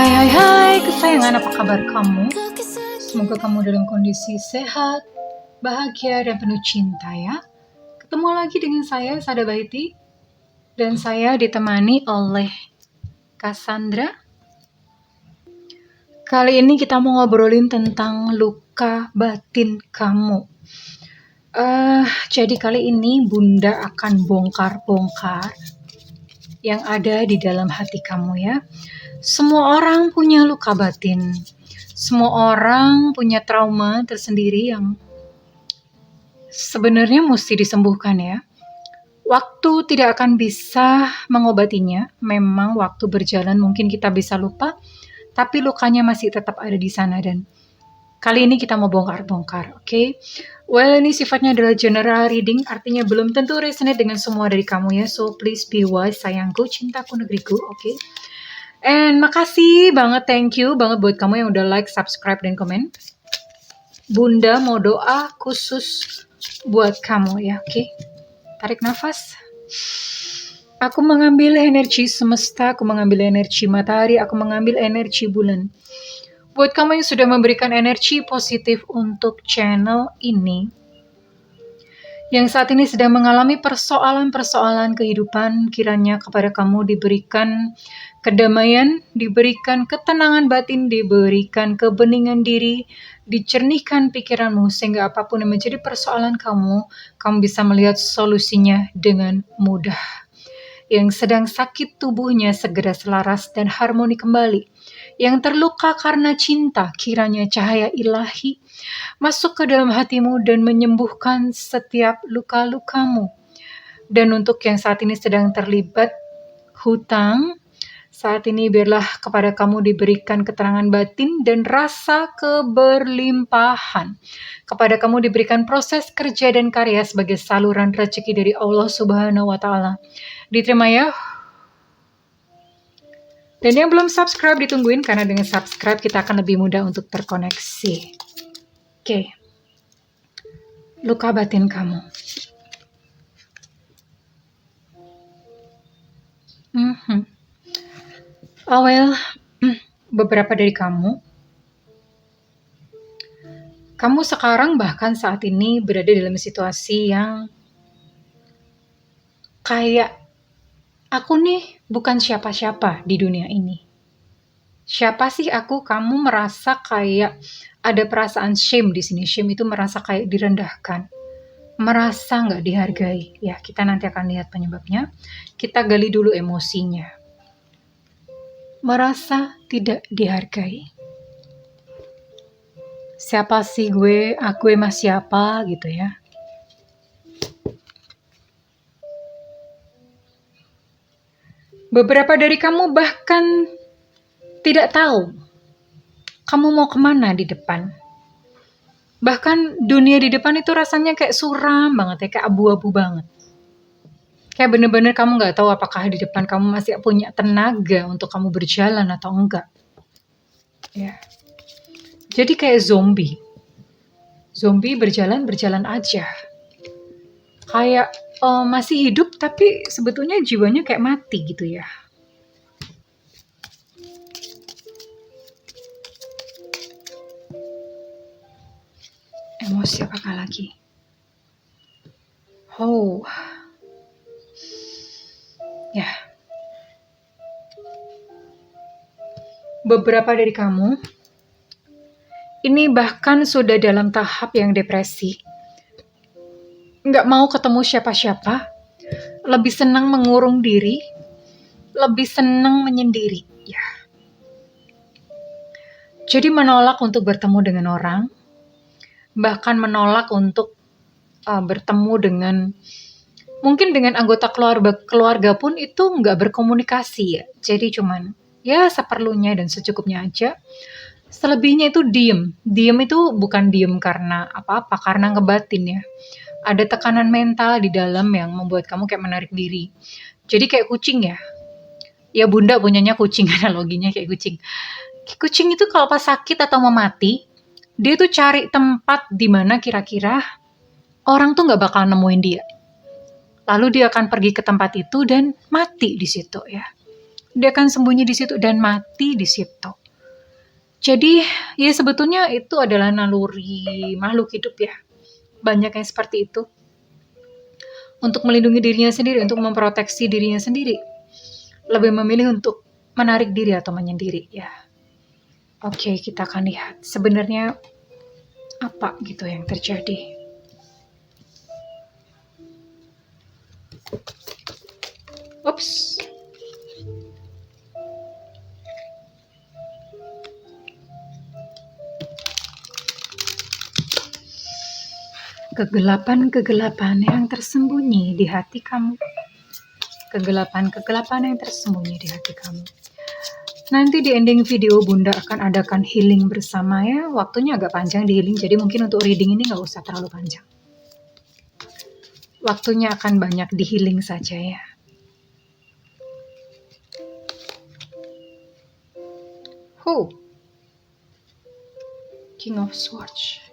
Hai kesayangan, apa kabar kamu? Semoga kamu dalam kondisi sehat, bahagia, dan penuh cinta ya. Ketemu lagi dengan saya, Sada Baiti, dan saya ditemani oleh Cassandra. Kali ini kita mau ngobrolin tentang luka batin kamu. Jadi kali ini Bunda akan bongkar-bongkar yang ada di dalam hati kamu ya. Semua orang punya luka batin. Semua orang punya trauma tersendiri yang sebenarnya mesti disembuhkan ya. Waktu tidak akan bisa mengobatinya. Memang waktu berjalan mungkin kita bisa lupa, tapi lukanya masih tetap ada di sana. Dan kali ini kita mau bongkar-bongkar, oke? Well, ini sifatnya adalah general reading, artinya belum tentu resonate dengan semua dari kamu ya. So please be wise, sayangku, cintaku, negeriku, oke? And makasih banget, thank you banget buat kamu yang udah like, subscribe, dan komen. Bunda mau doa khusus buat kamu ya, oke? Tarik nafas. Aku mengambil energi semesta, aku mengambil energi matahari, aku mengambil energi bulan. Buat kamu yang sudah memberikan energi positif untuk channel ini, yang saat ini sedang mengalami persoalan-persoalan kehidupan, kiranya kepada kamu diberikan kedamaian, diberikan ketenangan batin, diberikan kebeningan diri, dicernihkan pikiranmu, sehingga apapun yang menjadi persoalan kamu bisa melihat solusinya dengan mudah. Yang sedang sakit tubuhnya segera selaras dan harmoni kembali. Yang terluka karena cinta, kiranya cahaya ilahi masuk ke dalam hatimu dan menyembuhkan setiap luka-lukamu. Dan untuk yang saat ini sedang terlibat hutang, saat ini biarlah kepada kamu diberikan keterangan batin dan rasa keberlimpahan. Kepada kamu diberikan proses kerja dan karya sebagai saluran rezeki dari Allah Subhanahu wa Ta'ala. Diterima ya. Dan yang belum subscribe ditungguin, karena dengan subscribe kita akan lebih mudah untuk terkoneksi. Oke. Luka batin kamu. Oh well, beberapa dari kamu sekarang bahkan saat ini berada dalam situasi yang kayak aku nih bukan siapa-siapa di dunia ini. Siapa sih aku? Kamu merasa kayak ada perasaan shame di sini. Shame itu merasa kayak direndahkan, merasa nggak dihargai. Ya, kita nanti akan lihat penyebabnya. Kita gali dulu emosinya. Merasa tidak dihargai. Siapa sih gue? Aku emang siapa gitu ya. Beberapa dari kamu bahkan tidak tahu kamu mau kemana di depan. Bahkan dunia di depan itu rasanya kayak suram banget ya, kayak abu-abu banget. Kayak bener-bener kamu gak tahu apakah di depan kamu masih punya tenaga untuk kamu berjalan atau enggak. Ya. Jadi kayak zombie. Zombie berjalan aja. Kayak masih hidup tapi sebetulnya jiwanya kayak mati gitu ya. Emosi apakah lagi? Oh. Ya. Beberapa dari kamu ini bahkan sudah dalam tahap yang depresi. Nggak mau ketemu siapa-siapa, lebih senang mengurung diri, lebih senang menyendiri. Ya. Jadi menolak untuk bertemu dengan orang, bahkan menolak untuk bertemu dengan, mungkin dengan anggota keluarga pun itu nggak berkomunikasi ya. Jadi cuman ya seperlunya dan secukupnya aja. Selebihnya itu diem. Diem itu bukan diem karena apa-apa, karena ngebatin ya. Ada tekanan mental di dalam yang membuat kamu kayak menarik diri. Jadi kayak kucing ya. Ya Bunda punyanya kucing, analoginya kayak kucing. Kucing itu kalau pas sakit atau mau mati, dia tuh cari tempat di mana kira-kira orang tuh nggak bakal nemuin dia. Lalu dia akan pergi ke tempat itu dan mati di situ ya. Dia akan sembunyi di situ dan mati di situ. Jadi, ya sebetulnya itu adalah naluri makhluk hidup ya. Banyak yang seperti itu. Untuk melindungi dirinya sendiri, untuk memproteksi dirinya sendiri. Lebih memilih untuk menarik diri atau menyendiri ya. Oke, kita akan lihat sebenarnya apa gitu yang terjadi. Ups. Kegelapan-kegelapan yang tersembunyi di hati kamu. Kegelapan-kegelapan yang tersembunyi di hati kamu. Nanti di ending video Bunda akan adakan healing bersama ya. Waktunya agak panjang di healing, jadi mungkin untuk reading ini nggak usah terlalu panjang. Waktunya akan banyak di healing saja ya. King of Swords.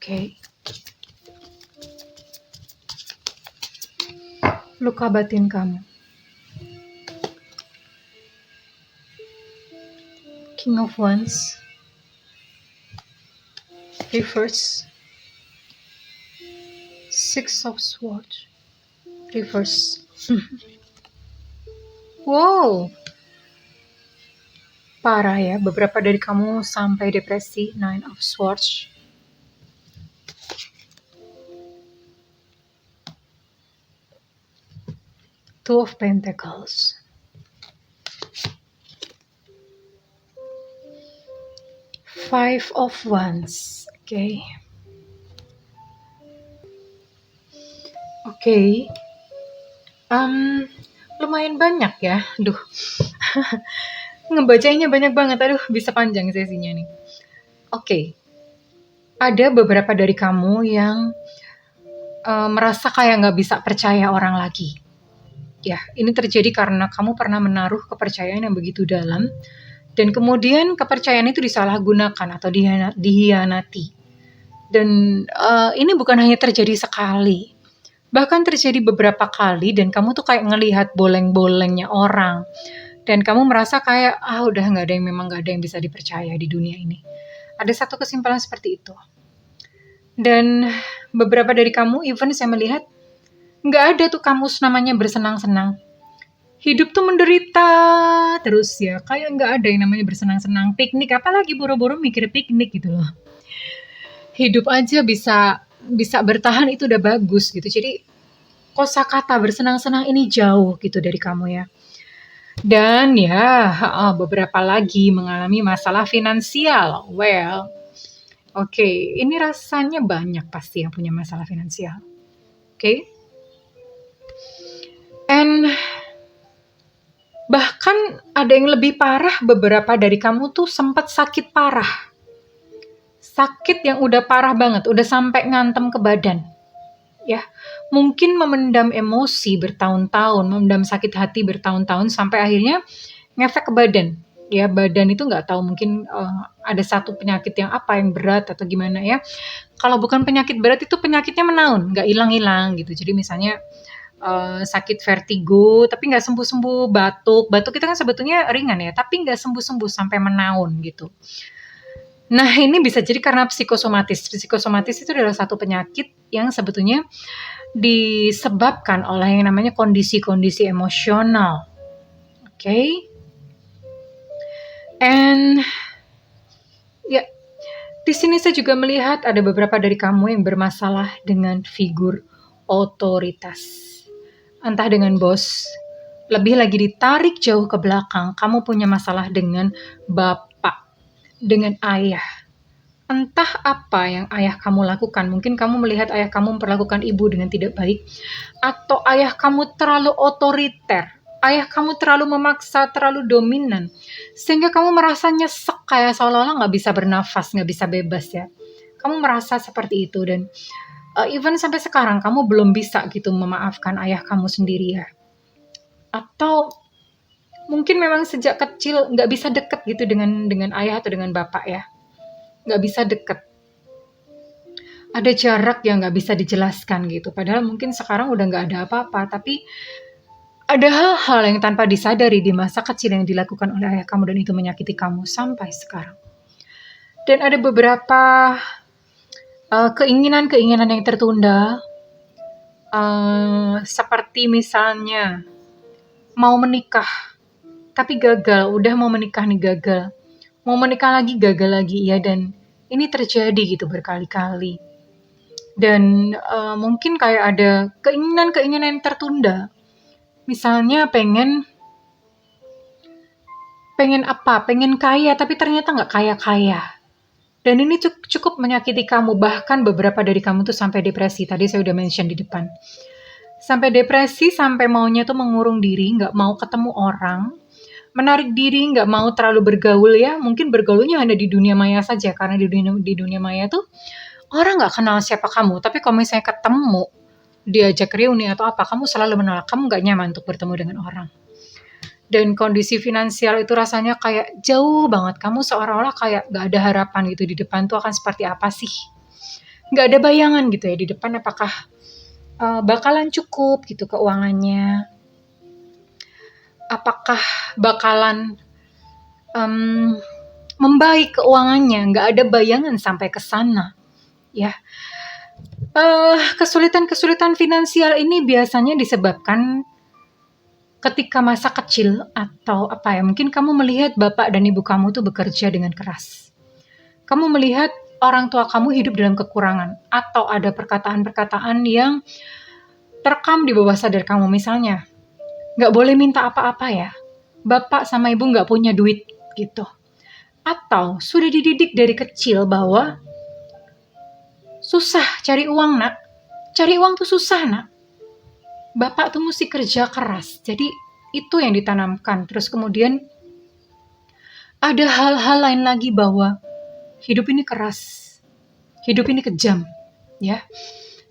Oke. Luka batin kamu. King of Wands. Reverse. Six of Swords. Reverse. Wow. Parah ya, beberapa dari kamu sampai depresi. Nine of Swords. Two of Pentacles. Five of Wands. Oke. Lumayan banyak ya. Aduh. Ngebacanya banyak banget. Aduh, bisa panjang sesinya nih. Oke. Ada beberapa dari kamu yang merasa kayak nggak bisa percaya orang lagi. Ya, ini terjadi karena kamu pernah menaruh kepercayaan yang begitu dalam, dan kemudian kepercayaan itu disalahgunakan atau dihianati. Dan ini bukan hanya terjadi sekali, bahkan terjadi beberapa kali, dan kamu tuh kayak ngelihat boleng-bolengnya orang, dan kamu merasa kayak, udah nggak ada yang bisa dipercaya di dunia ini. Ada satu kesimpulan seperti itu. Dan beberapa dari kamu, even saya melihat, nggak ada tuh kamus namanya bersenang-senang. Hidup tuh menderita terus ya, kayak nggak ada yang namanya bersenang-senang. Piknik, apalagi buru-buru mikir piknik gitu loh. Hidup aja bisa bertahan itu udah bagus gitu. Jadi kosakata bersenang-senang ini jauh gitu dari kamu ya. Dan ya, beberapa lagi mengalami masalah finansial. Well, oke, ini rasanya banyak pasti yang punya masalah finansial. Oke. And bahkan ada yang lebih parah, beberapa dari kamu tuh sempat sakit parah. Sakit yang udah parah banget, udah sampai ngantem ke badan. Ya, mungkin memendam emosi bertahun-tahun, memendam sakit hati bertahun-tahun sampai akhirnya ngefek ke badan. Ya, badan itu nggak tahu, mungkin ada satu penyakit yang berat atau gimana ya. Kalau bukan penyakit berat itu penyakitnya menaun, nggak hilang-hilang gitu. Jadi misalnya sakit vertigo tapi nggak sembuh-sembuh, batuk itu kan sebetulnya ringan ya, tapi nggak sembuh-sembuh sampai menaun gitu. Nah, ini bisa jadi karena psikosomatis. Psikosomatis itu adalah satu penyakit yang sebetulnya disebabkan oleh yang namanya kondisi-kondisi emosional. Oke. And ya, di sini saya juga melihat ada beberapa dari kamu yang bermasalah dengan figur otoritas. Entah dengan bos, lebih lagi ditarik jauh ke belakang, kamu punya masalah dengan bapak, dengan ayah. Entah apa yang ayah kamu lakukan, mungkin kamu melihat ayah kamu memperlakukan ibu dengan tidak baik, atau ayah kamu terlalu otoriter, ayah kamu terlalu memaksa, terlalu dominan, sehingga kamu merasa nyesek kayak seolah-olah nggak bisa bernafas, nggak bisa bebas ya. Kamu merasa seperti itu dan even sampai sekarang kamu belum bisa gitu memaafkan ayah kamu sendiri ya. Atau mungkin memang sejak kecil nggak bisa deket gitu dengan ayah atau dengan bapak ya. Nggak bisa deket. Ada jarak yang nggak bisa dijelaskan gitu. Padahal mungkin sekarang udah nggak ada apa-apa, tapi ada hal-hal yang tanpa disadari di masa kecil yang dilakukan oleh ayah kamu dan itu menyakiti kamu sampai sekarang. Dan ada beberapa keinginan-keinginan yang tertunda, seperti misalnya mau menikah, tapi gagal, udah mau menikah nih gagal, mau menikah lagi gagal lagi ya, dan ini terjadi gitu berkali-kali. Dan mungkin kayak ada keinginan-keinginan yang tertunda, misalnya pengen apa, pengen kaya tapi ternyata nggak kaya-kaya. Dan ini cukup menyakiti kamu, bahkan beberapa dari kamu tuh sampai depresi, tadi saya udah mention di depan. Sampai depresi, sampai maunya tuh mengurung diri, nggak mau ketemu orang, menarik diri, nggak mau terlalu bergaul ya, mungkin bergaulnya hanya di dunia maya saja, karena di dunia maya tuh orang nggak kenal siapa kamu, tapi kalau misalnya ketemu, diajak reuni atau apa, kamu selalu menolak, kamu nggak nyaman untuk bertemu dengan orang. Dan kondisi finansial itu rasanya kayak jauh banget, kamu seolah-olah kayak nggak ada harapan gitu, di depan tuh akan seperti apa sih. Nggak ada bayangan gitu ya, di depan apakah bakalan cukup gitu keuangannya, apakah bakalan membaik keuangannya, nggak ada bayangan sampai ke sana ya. Kesulitan-kesulitan finansial ini biasanya disebabkan ketika masa kecil atau apa ya, mungkin kamu melihat bapak dan ibu kamu tuh bekerja dengan keras. Kamu melihat orang tua kamu hidup dalam kekurangan, atau ada perkataan-perkataan yang terekam di bawah sadar kamu, misalnya, nggak boleh minta apa-apa ya, bapak sama ibu nggak punya duit gitu. Atau sudah dididik dari kecil bahwa susah cari uang nak, cari uang tuh susah nak, bapak tuh mesti kerja keras. Jadi itu yang ditanamkan. Terus kemudian ada hal-hal lain lagi bahwa hidup ini keras, hidup ini kejam, ya.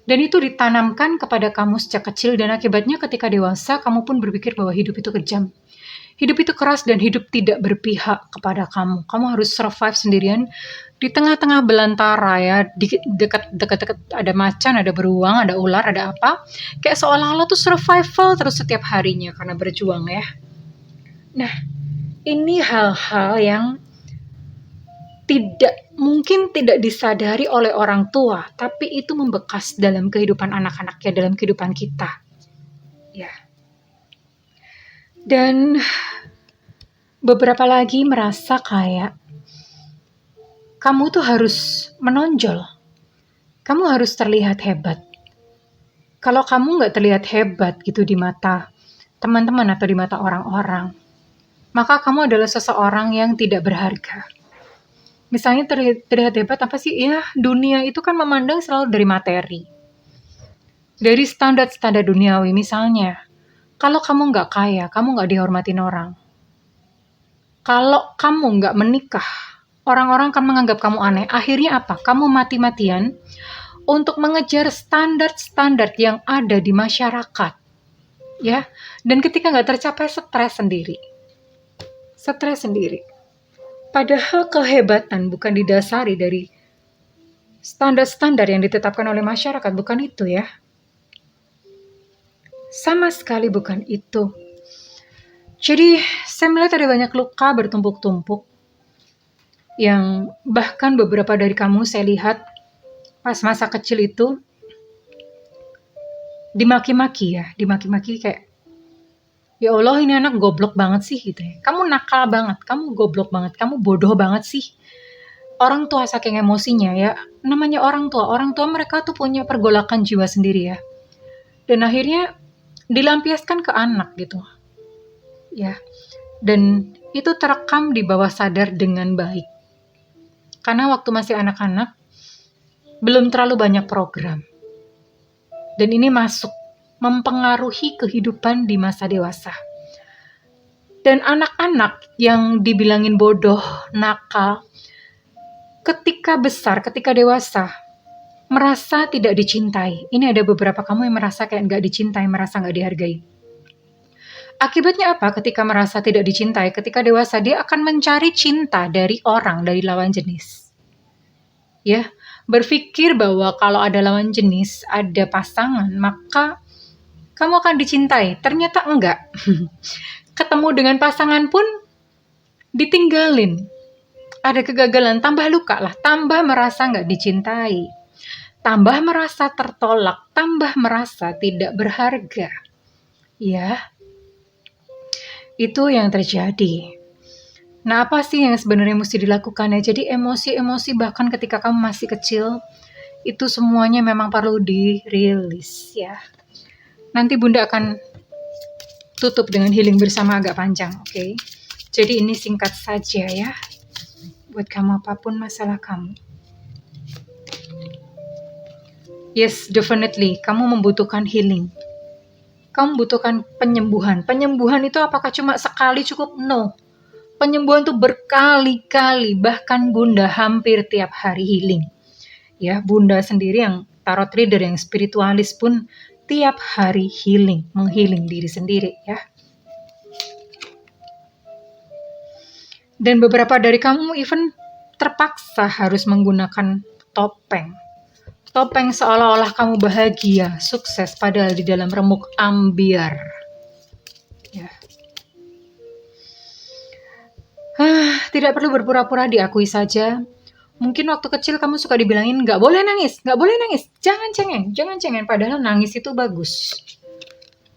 Dan itu ditanamkan kepada kamu sejak kecil, dan akibatnya ketika dewasa kamu pun berpikir bahwa hidup itu kejam. Hidup itu keras dan hidup tidak berpihak kepada kamu. Kamu harus survive sendirian di tengah-tengah belantara ya, dekat-dekat ada macan, ada beruang, ada ular, ada apa. Kayak seolah-olah tuh survival terus setiap harinya karena berjuang ya. Nah, ini hal-hal yang mungkin tidak disadari oleh orang tua, tapi itu membekas dalam kehidupan anak-anaknya, dalam kehidupan kita. Ya. Dan beberapa lagi merasa kayak kamu tuh harus menonjol. Kamu harus terlihat hebat. Kalau kamu nggak terlihat hebat gitu di mata teman-teman atau di mata orang-orang, maka kamu adalah seseorang yang tidak berharga. Misalnya terlihat hebat apa sih? Ya, dunia itu kan memandang selalu dari materi. Dari standar-standar duniawi misalnya. Kalau kamu nggak kaya, kamu nggak dihormatin orang. Kalau kamu nggak menikah, orang-orang akan menganggap kamu aneh. Akhirnya apa? Kamu mati-matian untuk mengejar standar-standar yang ada di masyarakat. Ya, dan ketika nggak tercapai, stres sendiri. Stres sendiri. Padahal kehebatan bukan didasari dari standar-standar yang ditetapkan oleh masyarakat, bukan itu ya. Sama sekali bukan itu. Jadi saya melihat ada banyak luka bertumpuk-tumpuk yang bahkan beberapa dari kamu saya lihat pas masa kecil itu dimaki-maki ya, dimaki-maki kayak, ya Allah ini anak goblok banget sih gitu ya. Kamu nakal banget, kamu goblok banget, kamu bodoh banget sih. Orang tua saking emosinya ya, namanya orang tua mereka tuh punya pergolakan jiwa sendiri ya. Dan akhirnya dilampiaskan ke anak gitu. Ya. Dan itu terekam di bawah sadar dengan baik. Karena waktu masih anak-anak belum terlalu banyak program. Dan ini masuk mempengaruhi kehidupan di masa dewasa. Dan anak-anak yang dibilangin bodoh, nakal, ketika besar, ketika dewasa, merasa tidak dicintai. Ini ada beberapa kamu yang merasa kayak nggak dicintai, merasa nggak dihargai. Akibatnya apa? Ketika merasa tidak dicintai, ketika dewasa, dia akan mencari cinta dari orang, dari lawan jenis. Ya, berpikir bahwa kalau ada lawan jenis, ada pasangan, maka kamu akan dicintai. Ternyata enggak. Ketemu dengan pasangan pun ditinggalin. Ada kegagalan, tambah luka lah, tambah merasa nggak dicintai, tambah merasa tertolak, tambah merasa tidak berharga. Ya, itu yang terjadi. Nah, apa sih yang sebenarnya mesti dilakukan ya? Jadi emosi-emosi bahkan ketika kamu masih kecil, itu semuanya memang perlu dirilis ya. Nanti Bunda akan tutup dengan healing bersama agak panjang, oke? Jadi ini singkat saja ya, buat kamu apapun masalah kamu. Yes, definitely, kamu membutuhkan healing. Kamu membutuhkan penyembuhan. Penyembuhan itu apakah cuma sekali cukup? No. Penyembuhan itu berkali-kali, bahkan Bunda hampir tiap hari healing. Ya, Bunda sendiri yang tarot reader, yang spiritualis pun tiap hari healing, menghealing diri sendiri ya. Dan beberapa dari kamu even terpaksa harus menggunakan topeng. Topeng seolah-olah kamu bahagia, sukses, padahal di dalam remuk ambiar. Ya. Tidak perlu berpura-pura, diakui saja. Mungkin waktu kecil kamu suka dibilangin, nggak boleh nangis, jangan cengeng, padahal nangis itu bagus.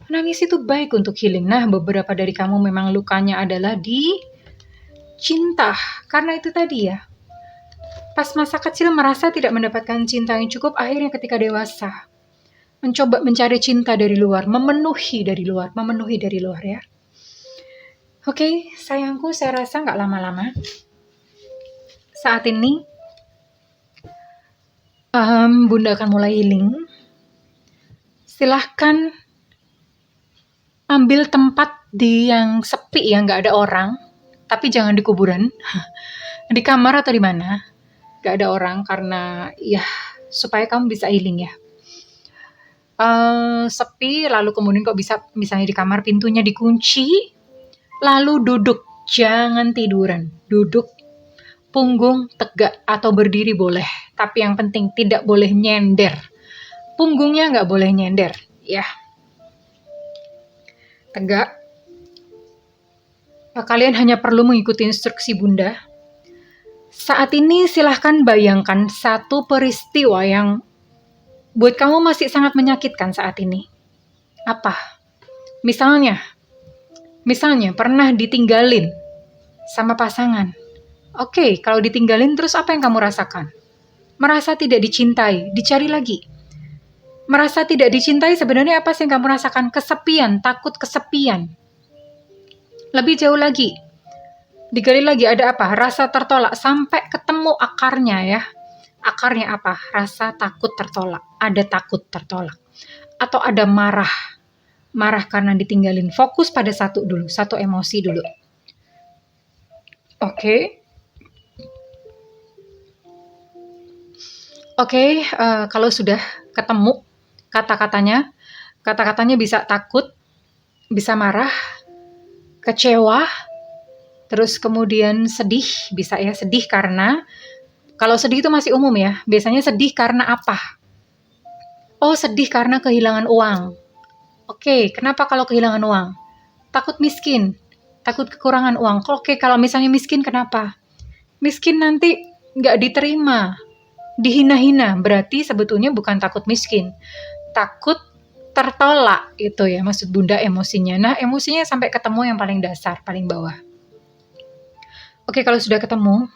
Nangis itu baik untuk healing. Nah, beberapa dari kamu memang lukanya adalah di cinta. Karena itu tadi ya, pas masa kecil merasa tidak mendapatkan cinta yang cukup, akhirnya ketika dewasa, mencoba mencari cinta dari luar, memenuhi dari luar ya. Oke, sayangku, saya rasa nggak lama-lama. Saat ini, Bunda akan mulai healing. Silahkan ambil tempat di yang sepi, yang nggak ada orang. Tapi jangan di kuburan. Di kamar atau di mana. Nggak ada orang, karena ya supaya kamu bisa healing ya. Sepi, lalu kemudian kok bisa misalnya di kamar pintunya dikunci, lalu duduk, jangan tiduran, duduk, punggung tegak atau berdiri boleh, tapi yang penting tidak boleh nyender, punggungnya nggak boleh nyender, ya. Tegak. Kalian hanya perlu mengikuti instruksi Bunda. Saat ini silahkan bayangkan satu peristiwa yang buat kamu masih sangat menyakitkan saat ini. Apa? Misalnya pernah ditinggalin sama pasangan. Oke, kalau ditinggalin terus apa yang kamu rasakan? Merasa tidak dicintai, dicari lagi. Merasa tidak dicintai, sebenarnya apa sih yang kamu rasakan? Kesepian, takut kesepian. Lebih jauh lagi, digali lagi, ada apa? Rasa tertolak, sampai ketemu akarnya ya. Akarnya apa? Rasa takut tertolak. Ada takut tertolak. Atau ada marah. Marah karena ditinggalin. Fokus pada satu dulu, satu emosi dulu. Oke, kalau sudah ketemu kata-katanya bisa takut, bisa marah, kecewa, terus kemudian sedih, bisa ya, sedih karena, kalau sedih itu masih umum ya, biasanya sedih karena apa? Oh, sedih karena kehilangan uang. Oke, kenapa kalau kehilangan uang? Takut miskin, takut kekurangan uang. Oke, kalau misalnya miskin, kenapa? Miskin nanti nggak diterima, dihina-hina, berarti sebetulnya bukan takut miskin, takut tertolak, itu ya maksud Bunda emosinya. Nah, emosinya sampai ketemu yang paling dasar, paling bawah. Oke, kalau sudah ketemu,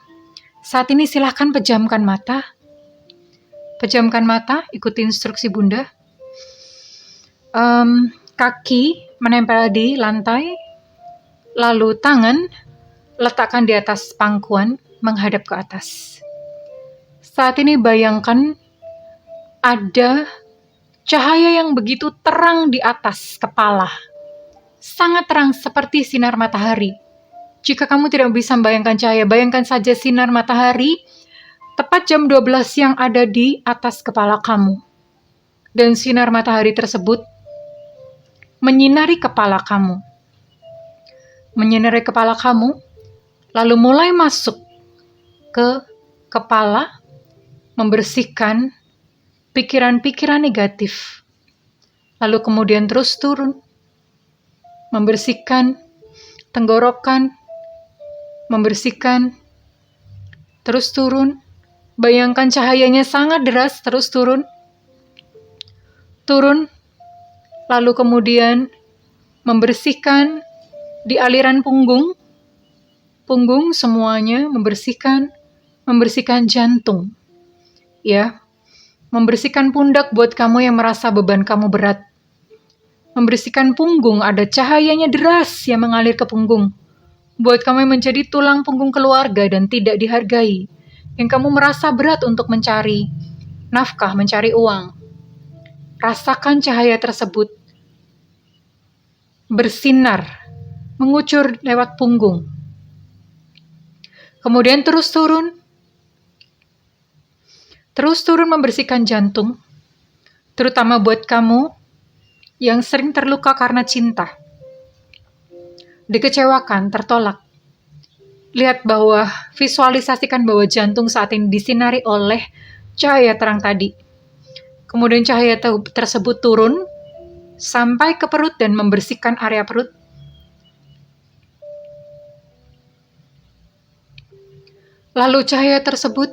saat ini silahkan pejamkan mata. Ikuti instruksi Bunda. Kaki menempel di lantai, lalu tangan letakkan di atas pangkuan, menghadap ke atas. Saat ini bayangkan ada cahaya yang begitu terang di atas kepala. sangat terang seperti sinar matahari. Jika kamu tidak bisa membayangkan cahaya, bayangkan saja sinar matahari tepat jam 12 siang ada di atas kepala kamu. Dan sinar matahari tersebut menyinari kepala kamu. Menyinari kepala kamu, lalu mulai masuk ke kepala, membersihkan pikiran-pikiran negatif. Lalu kemudian terus turun, membersihkan tenggorokan, membersihkan, terus turun. Bayangkan cahayanya sangat deras, terus turun, lalu kemudian membersihkan di aliran punggung semuanya, membersihkan jantung, ya, membersihkan pundak buat kamu yang merasa beban kamu berat, membersihkan punggung, ada cahayanya deras yang mengalir ke punggung, buat kamu yang menjadi tulang punggung keluarga dan tidak dihargai, yang kamu merasa berat untuk mencari nafkah, mencari uang. Rasakan cahaya tersebut bersinar, mengucur lewat punggung. Kemudian terus turun membersihkan jantung, terutama buat kamu yang sering terluka karena cinta, dikecewakan, tertolak. Lihat bahwa, visualisasikan bahwa jantung saat ini disinari oleh cahaya terang tadi. Kemudian cahaya tersebut turun sampai ke perut dan membersihkan area perut. Lalu cahaya tersebut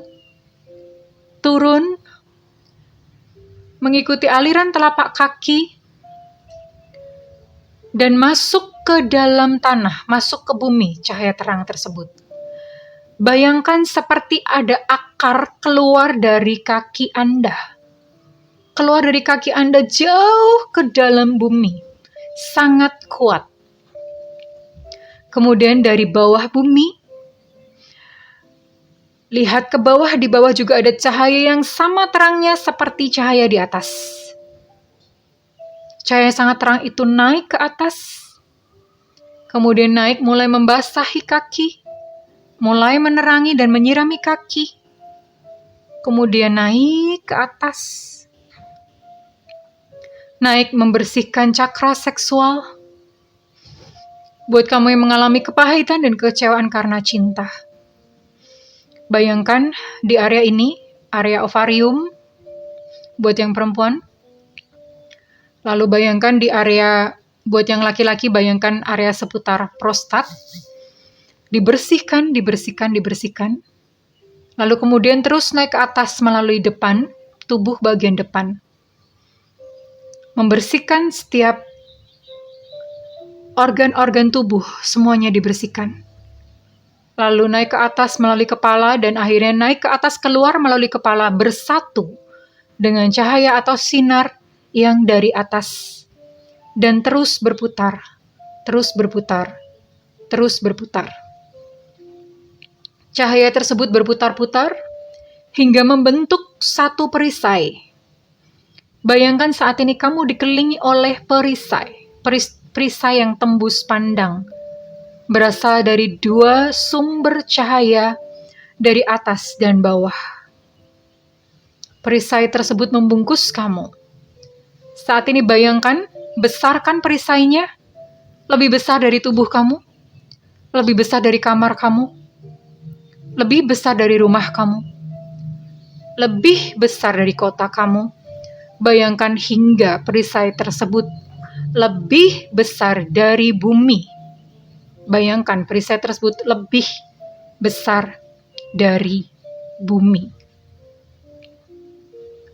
turun mengikuti aliran telapak kaki dan masuk ke dalam tanah, masuk ke bumi, cahaya terang tersebut. Bayangkan seperti ada akar keluar dari kaki Anda. Keluar dari kaki Anda jauh ke dalam bumi. Sangat kuat. Kemudian dari bawah bumi, lihat ke bawah, di bawah juga ada cahaya yang sama terangnya seperti cahaya di atas. Cahaya sangat terang itu naik ke atas. Kemudian naik mulai membasahi kaki, mulai menerangi dan menyirami kaki. Kemudian naik ke atas. Naik membersihkan cakra seksual. Buat kamu yang mengalami kepahitan dan kekecewaan karena cinta. Bayangkan di area ini, area ovarium, buat yang perempuan. Lalu bayangkan di area, buat yang laki-laki, bayangkan area seputar prostat. Dibersihkan. Lalu kemudian terus naik ke atas melalui depan, tubuh bagian depan. Membersihkan setiap organ-organ tubuh, semuanya dibersihkan. Lalu naik ke atas melalui kepala dan akhirnya naik ke atas keluar melalui kepala, bersatu dengan cahaya atau sinar yang dari atas. Dan terus berputar. Cahaya tersebut berputar-putar hingga membentuk satu perisai. Bayangkan saat ini kamu dikelilingi oleh perisai yang tembus pandang, berasal dari dua sumber cahaya dari atas dan bawah. Perisai tersebut membungkus kamu. Saat ini bayangkan, besarkan perisainya, lebih besar dari tubuh kamu, lebih besar dari kamar kamu, lebih besar dari rumah kamu, lebih besar dari kota kamu. Bayangkan hingga perisai tersebut lebih besar dari bumi. Bayangkan perisai tersebut lebih besar dari bumi.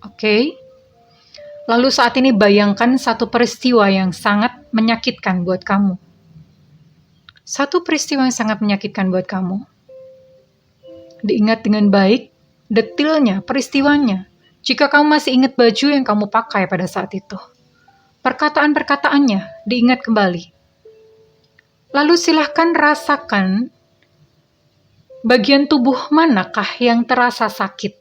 Oke. Lalu saat ini bayangkan satu peristiwa yang sangat menyakitkan buat kamu. Satu peristiwa yang sangat menyakitkan buat kamu. Diingat dengan baik, detailnya, peristiwanya. Jika kamu masih ingat baju yang kamu pakai pada saat itu. Perkataan-perkataannya diingat kembali. Lalu silahkan rasakan bagian tubuh manakah yang terasa sakit.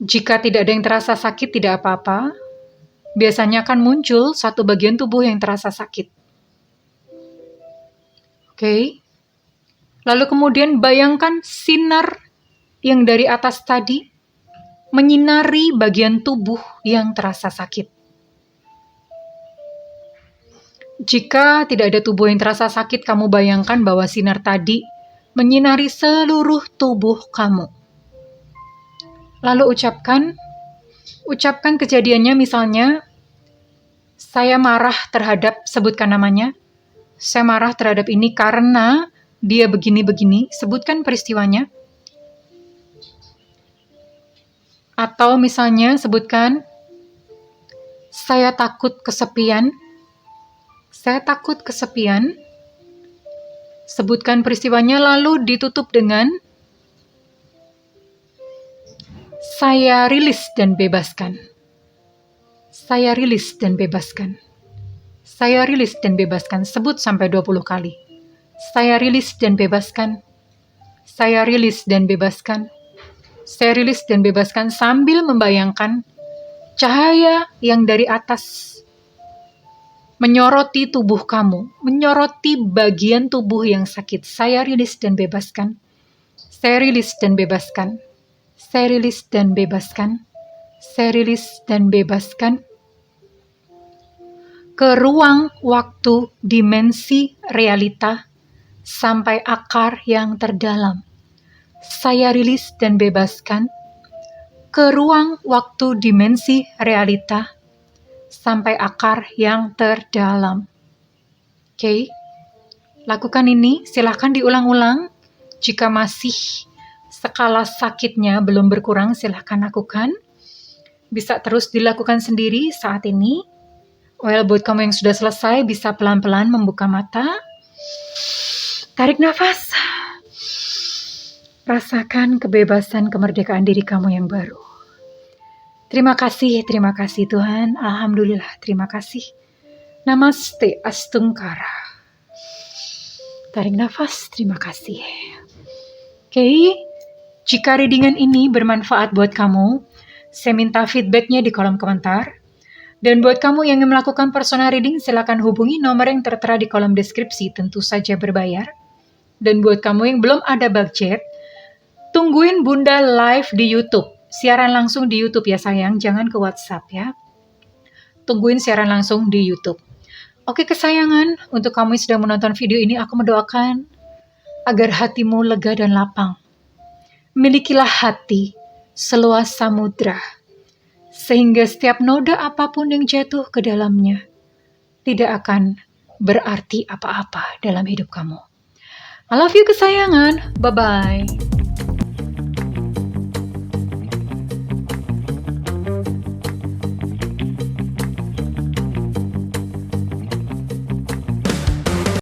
Jika tidak ada yang terasa sakit, tidak apa-apa. biasanya akan muncul satu bagian tubuh yang terasa sakit. Oke. Lalu kemudian bayangkan sinar yang dari atas tadi menyinari bagian tubuh yang terasa sakit. Jika tidak ada tubuh yang terasa sakit, kamu bayangkan bahwa sinar tadi menyinari seluruh tubuh kamu. Lalu ucapkan kejadiannya, misalnya, saya marah terhadap, sebutkan namanya, saya marah terhadap ini karena dia begini-begini, sebutkan peristiwanya. Atau misalnya sebutkan, saya takut kesepian, sebutkan peristiwanya, lalu ditutup dengan, saya rilis dan bebaskan. Saya rilis dan bebaskan. Saya rilis dan bebaskan. Sebut sampai 20 kali. Saya rilis dan bebaskan. Saya rilis dan bebaskan. Saya rilis dan bebaskan, sambil membayangkan cahaya yang dari atas menyoroti tubuh kamu, menyoroti bagian tubuh yang sakit. Saya rilis dan bebaskan. Saya rilis dan bebaskan. Saya rilis dan bebaskan. Saya rilis dan bebaskan. Ke ruang waktu dimensi realita sampai akar yang terdalam. Saya rilis dan bebaskan ke ruang waktu dimensi realita sampai akar yang terdalam. Oke, lakukan ini, silahkan diulang-ulang. Jika masih skala sakitnya belum berkurang, silahkan lakukan. Bisa terus dilakukan sendiri saat ini. Buat kamu yang sudah selesai, bisa pelan-pelan membuka mata. Tarik nafas. Rasakan kebebasan, kemerdekaan diri kamu yang baru. Terima kasih Tuhan. Alhamdulillah, terima kasih. Namaste Astungkara. Tarik nafas, terima kasih. Oke, jika readingan ini bermanfaat buat kamu, saya minta feedbacknya di kolom komentar. Dan buat kamu yang ingin melakukan personal reading, silakan hubungi nomor yang tertera di kolom deskripsi, tentu saja berbayar. Dan buat kamu yang belum ada budget, tungguin Bunda live di YouTube. Siaran langsung di YouTube ya sayang, jangan ke WhatsApp ya. Tungguin siaran langsung di YouTube. Oke kesayangan, untuk kamu yang sudah menonton video ini, aku mendoakan agar hatimu lega dan lapang. Milikilah hati seluas samudra, sehingga setiap noda apapun yang jatuh ke dalamnya tidak akan berarti apa-apa dalam hidup kamu. I love you kesayangan. Bye-bye.